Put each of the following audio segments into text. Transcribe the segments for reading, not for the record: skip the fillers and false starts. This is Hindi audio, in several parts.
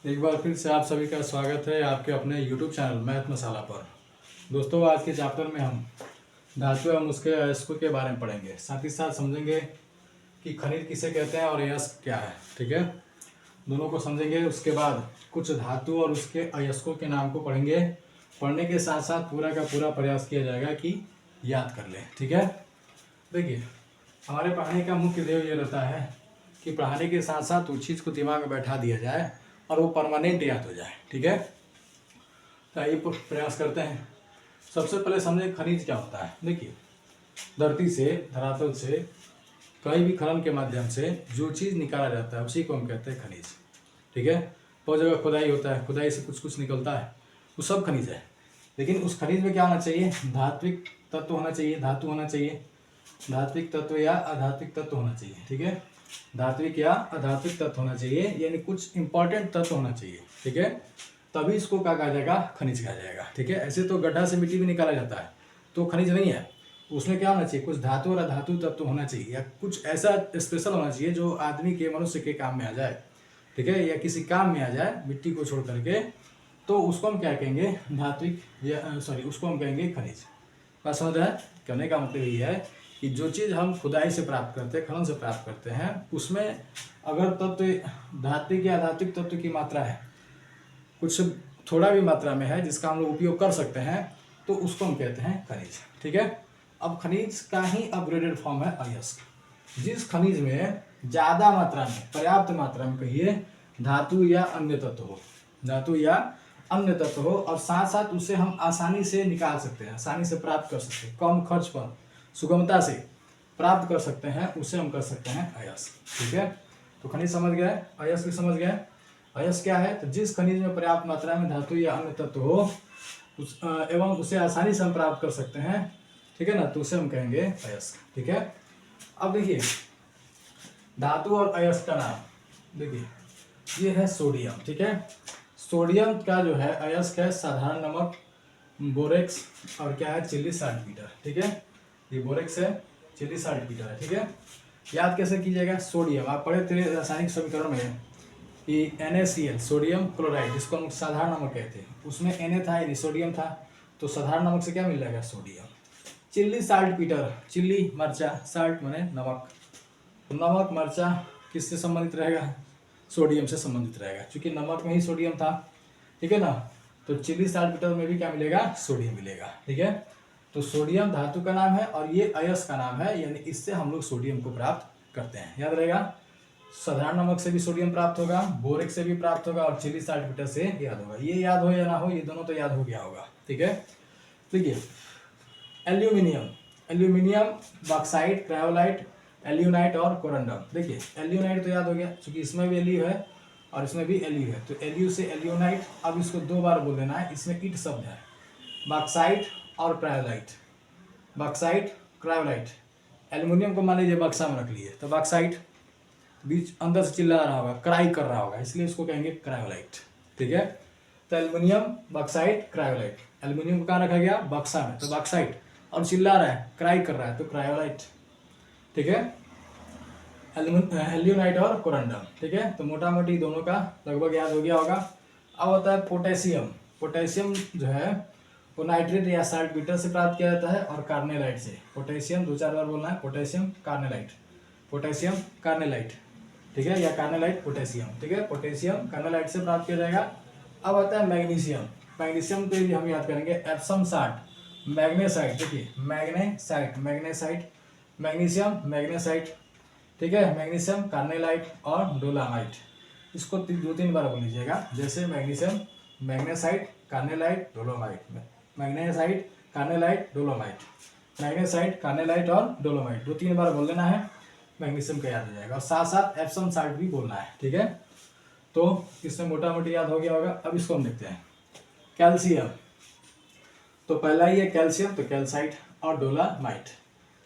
एक बार फिर से आप सभी का स्वागत है आपके अपने YouTube चैनल मैथ मसाला पर। दोस्तों, आज के चैप्टर में हम धातु एवं उसके अयस्कों के बारे में पढ़ेंगे। साथ ही साथ समझेंगे कि खनिज किसे कहते हैं और अयस्क क्या है। ठीक है, दोनों को समझेंगे। उसके बाद कुछ धातु और उसके अयस्कों के नाम को पढ़ेंगे। पढ़ने के साथ साथ पूरा का पूरा प्रयास किया जाएगा कि याद कर लें। ठीक है, देखिए, हमारे पढ़ाने का मुख्य ध्येय ये रहता है कि पढ़ाने के साथ साथ उस चीज़ को दिमाग में बैठा दिया जाए और वो परमानेंट याद हो जाए। ठीक है, तो आइए प्रयास करते हैं। सबसे पहले समझें खनिज क्या होता है। देखिए, धरती से, धरातल से, कहीं भी खनन के माध्यम से जो चीज़ निकाला जाता है उसी को हम कहते हैं खनिज। ठीक है, बहुत जगह खुदाई होता है, खुदाई से कुछ कुछ निकलता है, वो सब खनिज है। लेकिन उस खनिज में क्या होना चाहिए? धात्विक तत्व होना चाहिए, धातु होना चाहिए, धात्विक तत्व या अधात्विक तत्व होना चाहिए। ठीक है, धात्विक या अधात्विक तत्व होना चाहिए, यानी कुछ इंपॉर्टेंट तत्व होना चाहिए। ठीक है, तभी इसको क्या कहा जाएगा? खनिज कहा जाएगा। ठीक है, ऐसे तो गड्ढा से मिट्टी भी निकाला जाता है तो खनिज नहीं है। उसमें क्या होना चाहिए? कुछ धातु और अधातु तत्व होना चाहिए, या कुछ ऐसा स्पेशल होना चाहिए जो आदमी के, मनुष्य के काम में आ जाए। ठीक है, या किसी काम में आ जाए मिट्टी को छोड़ करके, तो उसको हम क्या कहेंगे? धात्विक, या उसको हम कहेंगे खनिज। बात समझ रहे हैं? कहने का मतलब ये है कि जो चीज़ हम खुदाई से प्राप्त करते हैं, खनन से प्राप्त करते हैं, उसमें अगर तत्व धात्विक या अधात्विक तत्व की मात्रा है, कुछ थोड़ा भी मात्रा में है जिसका हम लोग उपयोग कर सकते हैं, तो उसको हम कहते हैं खनिज। ठीक है, अब खनिज का ही अपग्रेडेड फॉर्म है अयस्क। जिस खनिज में ज़्यादा मात्रा में, पर्याप्त मात्रा में कहिए, धातु या अन्य तत्व हो, धातु या अन्य तत्व हो, और साथ साथ उसे हम आसानी से निकाल सकते हैं, आसानी से प्राप्त कर सकते हैं, कम खर्च पर सुगमता से प्राप्त कर सकते हैं, उसे हम कर सकते हैं अयस्क। ठीक है, तो खनिज समझ गए, अयस्क समझ गए। अयस्क क्या है? तो जिस खनिज में पर्याप्त मात्रा में धातु या अन्य तत्व हो एवं उसे आसानी से हम प्राप्त कर सकते हैं, ठीक है ना, तो उसे हम कहेंगे अयस्क। ठीक है, अब देखिए धातु और अयस्क का नाम। देखिए, ये है सोडियम। ठीक है, सोडियम का जो है अयस्क है साधारण नमक, बोरेक्स, और क्या है? Chilli saltpetre. ठीक है, ये बोरेक्स है, चिल्ली साल्टपीटर है। ठीक है, याद कैसे कीजिएगा? सोडियम आप पढ़े थे रासायनिक समीकरण में कि NaCl, सोडियम क्लोराइड, जिसको हम साधारण नमक कहते हैं, उसमें Na था, यानी सोडियम था, तो साधारण नमक से क्या मिल जाएगा? सोडियम। चिल्ली साल्टपीटर, चिल्ली मरचा, साल्ट माने नमक, तो नमक मरचा किससे संबंधित रहेगा? सोडियम से संबंधित रहेगा, क्योंकि नमक में ही सोडियम था। ठीक है ना, तो चिल्ली साल्टपीटर में भी क्या मिलेगा? सोडियम मिलेगा। ठीक है, तो सोडियम धातु का नाम है और ये अयस्क का नाम है, यानी इससे हम लोग सोडियम को प्राप्त करते हैं। याद रहेगा, साधारण नमक से भी सोडियम प्राप्त होगा, बोरिक से भी प्राप्त होगा, और चिल्ली साल्टपीटर से याद होगा। ये याद हो या ना हो, ये दोनों तो याद हो गया होगा। ठीक है, देखिए एल्यूमिनियम, एल्यूमिनियम, बॉक्साइट, क्रायोलाइट, एल्यूनाइट और कोरंडम। देखिए एल्यूनाइट तो याद हो गया, क्योंकि इसमें भी एल्यू है और इसमें भी एल्यू है, तो एल्यू से एल्यूनाइट। अब इसको दो बार बोल देना है, इसमें ईट शब्द है। बॉक्साइट और क्रायोलाइट, बॉक्साइट, क्रायोलाइट। एल्यूमिनियम को मान लीजिए बक्सा में रख लिए, तो बॉक्साइट बीच अंदर से चिल्ला रहा होगा, क्राई कर रहा होगा, इसलिए इसको कहेंगे क्रायोलाइट। ठीक है, तो एल्यूमिनियम, बॉक्साइट, क्रायोलाइट। एल्यूमिनियम को कहाँ रखा गया? बक्सा में, तो बॉक्साइट, और चिल्ला रहा है, क्राई कर रहा है, तो क्रायोलाइट। ठीक है, एल्यूनाइट और कोरंडम। ठीक है, तो मोटा मोटी दोनों का लगभग याद हो गया होगा। अब होता है पोटेशियम। पोटेशियम जो है वो नाइट्रेट या साल्टपीटर से प्राप्त किया जाता है, और कार्नेलाइट से। पोटेशियम दो चार बार बोलना है, पोटेशियम कार्नेलाइट, पोटेशियम कार्नेलाइट। ठीक है, या कार्नेलाइट पोटेशियम। ठीक है, पोटेशियम कार्नेलाइट से प्राप्त किया जाएगा। अब आता है मैग्नीशियम। मैग्नीशियम पे भी हम याद करेंगे एप्सम साल्ट, मैग्नेसाइट। देखिए मैग्नेसाइट, मैग्नेसाइट, मैग्नीशियम, मैग्नेसाइट। ठीक है, मैग्नीशियम, कार्नेलाइट और डोलामाइट। इसको दो तीन बार बोल लीजिएगा, जैसे magnesium, magnesite, carnallite, dolomite, magnesite, carnallite, dolomite, magnesite, carnallite और डोलोमाइट। दो तीन बार बोल देना है, मैग्नीशियम का याद हो जाएगा, और साथ साथ एप्सम साल्ट भी बोलना है। ठीक है, तो इसमें मोटा मोटी याद हो गया होगा। अब इसको हम देखते हैं। कैल्शियम, तो पहला ही है कैल्शियम, तो कैल्साइट और डोलामाइट।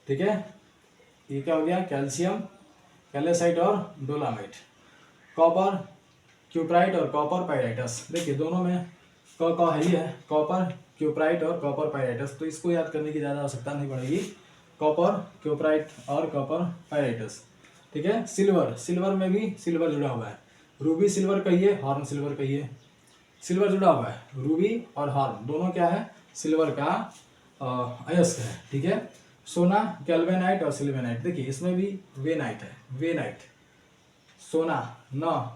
ठीक है, ये क्या हो गया? कैल्शियम, कैल्साइट और डोलामाइट। कॉपर, क्यूप्राइट और कॉपर पाइराइटस। देखिए दोनों में क है ही है, कॉपर, क्यूप्राइट और कॉपर पाइराइटस, तो इसको याद करने की ज़्यादा आवश्यकता नहीं पड़ेगी। कॉपर, क्यूप्राइट और कॉपर पाइराइटस। ठीक है, सिल्वर, सिल्वर में भी सिल्वर जुड़ा हुआ है, रूबी सिल्वर कहिए, हॉर्न सिल्वर कहिए, सिल्वर जुड़ा हुआ है, रूबी और हॉर्न दोनों क्या है, सिल्वर का अयस्क है, ठीक है। सोना कैल्वेनाइट और सिल्वेनाइट, देखिए इसमें भी वेनाइट है, वेनाइट, सोना न,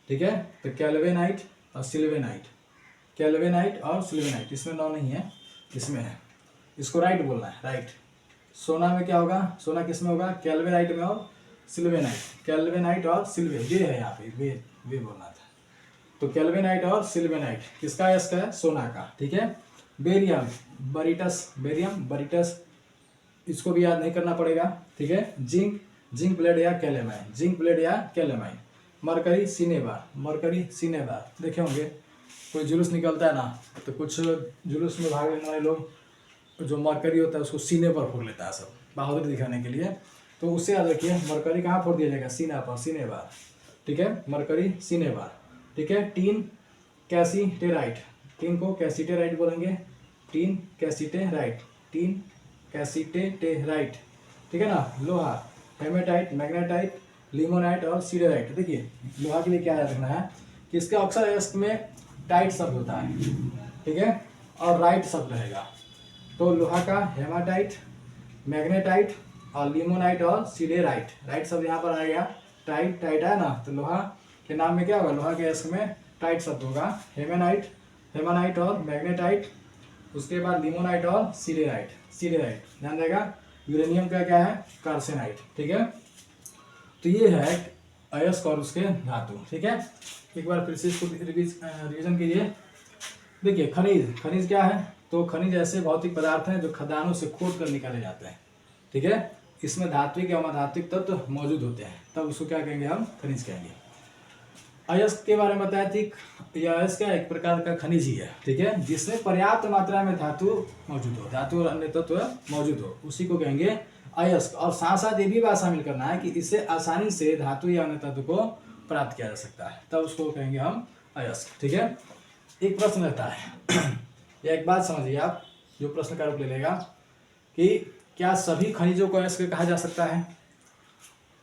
ठीक है। तो कैल्वेनाइट और सिल्वेनाइट, कैल्वेनाइट और सिल्वेनाइट, इसमें नौ नहीं है, इसमें है, इसको राइट बोलना है, राइट। सोना में क्या होगा, सोना किस में होगा, कैल्वेनाइट में और सिल्वेनाइट, कैल्वेनाइट और सिल्वे, वे है यहाँ पे, वे बोलना था। तो कैल्वेनाइट और सिल्वेनाइट किसका अयस्क है, सोना का, ठीक है। बेरियम बरीटस, बेरियम बरीटस, इसको भी याद नहीं करना पड़ेगा, ठीक है। जिंक, जिंक प्लेट या कैलेमाइन, जिंक प्लेट या calamine. Mercury cinnabar, mercury cinnabar, देखे होंगे कोई जुलूस निकलता है ना, तो कुछ जुलूस में भाग लेने वाले लोग जो मरकरी होता है उसको सीने पर फोड़ लेता है सब, बहादुरी दिखाने के लिए। तो उससे याद रखिए मरकरी कहाँ फोड़ दिया जाएगा, सीना पर, सिनेबार, ठीक है, मरकरी सिनेबार, ठीक है। टीन कैसीटेराइट, टीन को कैसीटेराइट बोलेंगे, टीन कैसीटेराइट, टीन कैसीटेराइट, ठीक है ना। लोहा हेमेटाइट, मैग्नेटाइट, लिमोनाइट और सीडेराइट। देखिए लोहा के लिए क्या याद रखना है कि इसके अक्सर अयस्क में टाइट शब्द होता है, ठीक है, और राइट शब्द रहेगा। तो लोहा का हेमाटाइट, मैग्नेटाइट और लिमोनाइट और सीडेराइट, राइट शब्द यहाँ पर आ गया, टाइट, टाइट है ना, तो लोहा के नाम में क्या होगा, लोहा के अयस्क में टाइट शब्द होगा, हेमेनाइट, हेमानाइट और मैग्नेटाइट, उसके बाद लिमोनाइट और सीडेराइट, सीडेराइट ध्यान देगा। यूरेनियम का क्या है, कार्सेनाइट, ठीक है। तो ये है अयस्क और उसके धातु, ठीक है। एक बार फिर से इसको रिवीजन कीजिए। देखिए खनिज, खनिज क्या है, तो खनिज ऐसे भौतिक पदार्थ हैं जो खदानों से खोद कर निकाले जाते हैं, ठीक है। इसमें धात्विक या अधात्विक तत्व मौजूद होते हैं, तब उसको क्या कहेंगे, हम खनिज कहेंगे। अयस्क के बारे में बताया थी, यह अयस्क एक प्रकार का खनिज ही है, ठीक है, जिसमें पर्याप्त मात्रा में धातु मौजूद हो, धातु और अन्य तत्व मौजूद हो, उसी को कहेंगे अयस्क। और साथ साथ ये भी बात शामिल करना है कि इससे आसानी से धातु या अन्य तत्व को प्राप्त किया जा सकता है, तब उसको कहेंगे हम अयस्क, ठीक है। एक प्रश्न रहता है या एक बात समझिए आप, जो प्रश्न का रूप ले लेगा कि क्या सभी खनिजों को अयस्क कहा जा सकता है,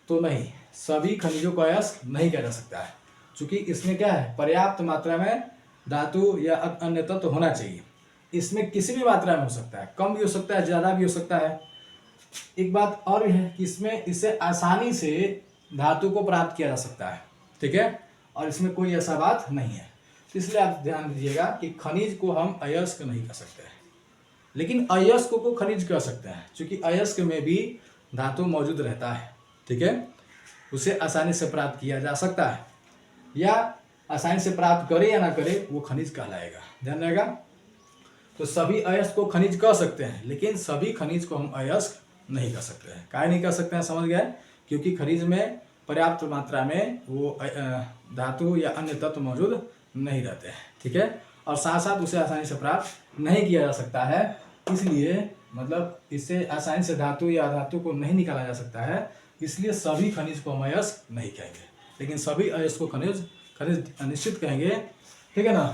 तो नहीं, सभी खनिजों को अयस्क नहीं कहा जा सकता है, क्योंकि इसमें क्या है, पर्याप्त मात्रा में धातु या अन्य तत्व होना चाहिए। इसमें किसी भी मात्रा में हो सकता है, कम भी हो सकता है, ज़्यादा भी हो सकता है। एक बात और भी है कि इसमें इससे आसानी से धातु को प्राप्त किया जा सकता है, ठीक है, और इसमें कोई ऐसा बात नहीं है। तो इसलिए आप ध्यान दीजिएगा कि खनिज को हम अयस्क नहीं कह सकते हैं, लेकिन अयस्क को खनिज कह सकते हैं, क्योंकि अयस्क में भी धातु मौजूद रहता है, ठीक है, उसे आसानी से प्राप्त किया जा सकता है, या आसानी से प्राप्त करे या ना करे वो खनिज कहलाएगा, ध्यान रहेगा। तो सभी अयस्क को खनिज कह सकते हैं, लेकिन सभी खनिज को हम अयस्क नहीं कह सकते हैं। काहे नहीं कह सकते हैं, समझ गए, क्योंकि खनिज में पर्याप्त मात्रा में वो धातु या अन्य तत्व मौजूद नहीं रहते हैं, ठीक है, और साथ साथ उसे आसानी से प्राप्त नहीं किया जा सकता है, इसलिए मतलब इससे आसानी से धातु या अधातु को नहीं निकाला जा सकता है, इसलिए सभी खनिज को हम अयस्क नहीं कहेंगे, लेकिन सभी अयस्क को खनिज निश्चित कहेंगे, ठीक है ना।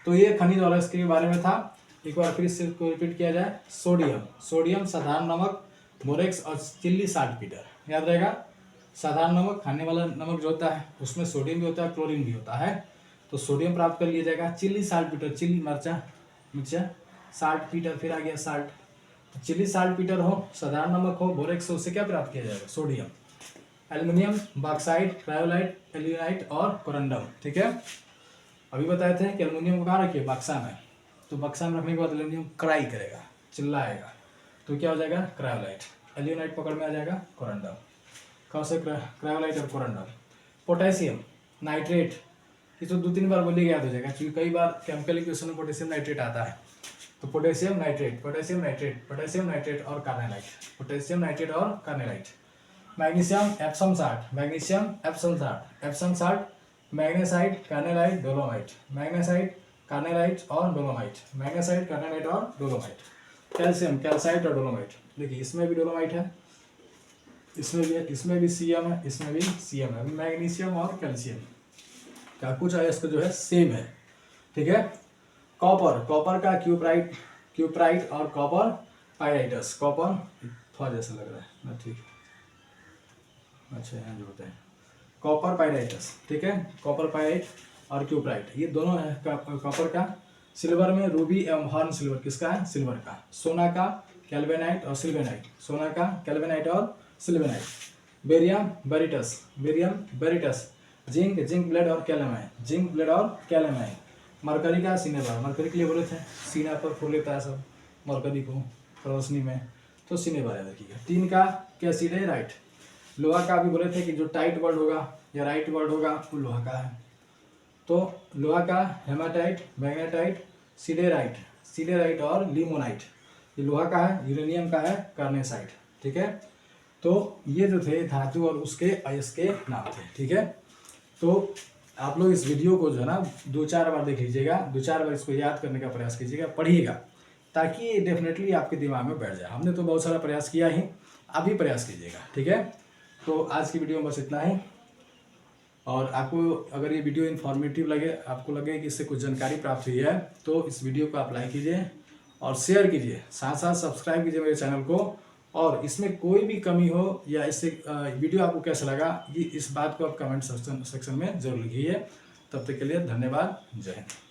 तो ये खनिज और अयस्क के बारे में था। एक बार फिर इसको रिपीट किया जाए। सोडियम, सोडियम साधारण नमक, बोरेक्स और चिल्ली साल्टपीटर, याद रहेगा। साधारण नमक खाने वाला नमक जो होता है उसमें सोडियम भी होता है, क्लोरीन भी होता है, तो सोडियम प्राप्त कर लिया जाएगा। चिल्ली साल्टपीटर, चिल्ली मिर्चा, साल्टपीटर फिर आ गया साल्ट, चिल्ली साल्टपीटर हो, साधारण नमक हो, बोरेक्स हो, उससे क्या प्राप्त किया जाएगा, सोडियम। एल्युमिनियम, बॉक्साइट, क्रायोलाइट, एल्यूनाइट और कोरंडम, ठीक है। अभी बताए थे कि एल्युमिनियम को कहाँ रखिए, बक्सा में, तो बक्सा में रखने के बाद एल्युमिनियम क्राई करेगा, चिल्लाएगा, तो क्या हो जाएगा, क्रायोलाइट। एल्यूनाइट पकड़ में आ जाएगा, कोरंडम। कौन से, क्रायोलाइट और कोरंडम। पोटेशियम नाइट्रेट, ये तो 2-3 बार बोलिए याद हो जाएगा, क्योंकि कई बार केमिकल इक्वेशन में पोटेशियम नाइट्रेट आता है। तो potassium nitrate, potassium nitrate, potassium nitrate और कार्नेलाइट, पोटेशियम नाइट्रेट और carnallite. Magnesium Epsom salt, magnesium Epsom salt, Epsom salt, magnesite, carnallite, dolomite, magnesite, carnallite और डोलोमाइट, मैग्नेसाइट, कार्नेलाइट और डोलोमाइट। कैल्शियम, कैल्साइट और डोलोमाइट, देखिए इसमें भी डोलोमाइट है, इसमें भी सीएम है, इसमें भी सीएम है। मैग्नीशियम और कैल्शियम का कुछ अयस्क जो है सेम है, ठीक है। कॉपर, कॉपर का क्यूप्राइट, क्यूप्राइट और कॉपर पायराइटस, कॉपर थोड़ा जैसा लग रहा है ना, ठीक, अच्छा यहाँ जो होते हैं कॉपर पायराइटस, ठीक है, कॉपर पायराइट और क्यूपराइट, ये दोनों है कॉपर का। सिल्वर में रूबी एवं हॉर्न सिल्वर, किसका है? सिल्वर का। सोना का कैल्वेनाइट और सिल्वेनाइट, सोना का कैल्वेनाइट और sylvanite. Barium barytes, barium barytes. Zinc, zinc blende और कैलेमाइन, जिंक ब्लेड और कैलेमाइन। मरकरी का सिनेबार, मरकरी के लिए बोले थे सीना पर फूल लेता है सब मरकरी को रोशनी में, तो सिनेबार है देखिएगा। 3 का कैसिड है राइट। लोहा का भी बोले थे कि जो टाइट वर्ड होगा या राइट वर्ड होगा वो लोहा का है, तो लोहा का हेमाटाइट, मैग्नेटाइट, सिडेराइट, सिडेराइट और लिमोनाइट, ये लोहा का है। यूरेनियम का है कार्नेसाइट, ठीक है। तो ये जो थे धातु और उसके अयस्क के नाम थे, ठीक है। तो आप लोग इस वीडियो को जो है ना 2-4 बार देख लीजिएगा, 2-4 बार इसको याद करने का प्रयास कीजिएगा, पढ़िएगा, ताकि ये डेफिनेटली आपके दिमाग में बैठ जाए। हमने तो बहुत सारा प्रयास किया ही, आप भी प्रयास कीजिएगा, ठीक है। तो आज की वीडियो में बस इतना ही। और आपको अगर ये वीडियो इन्फॉर्मेटिव लगे, आपको लगे कि इससे कुछ जानकारी प्राप्त हुई है, तो इस वीडियो को आप लाइक कीजिए और शेयर कीजिए, साथ साथ सब्सक्राइब कीजिए मेरे चैनल को। और इसमें कोई भी कमी हो या इससे वीडियो आपको कैसा लगा, ये इस बात को आप कमेंट सेक्शन में जरूर लिखिए। तब तक के लिए धन्यवाद, जय हिंद।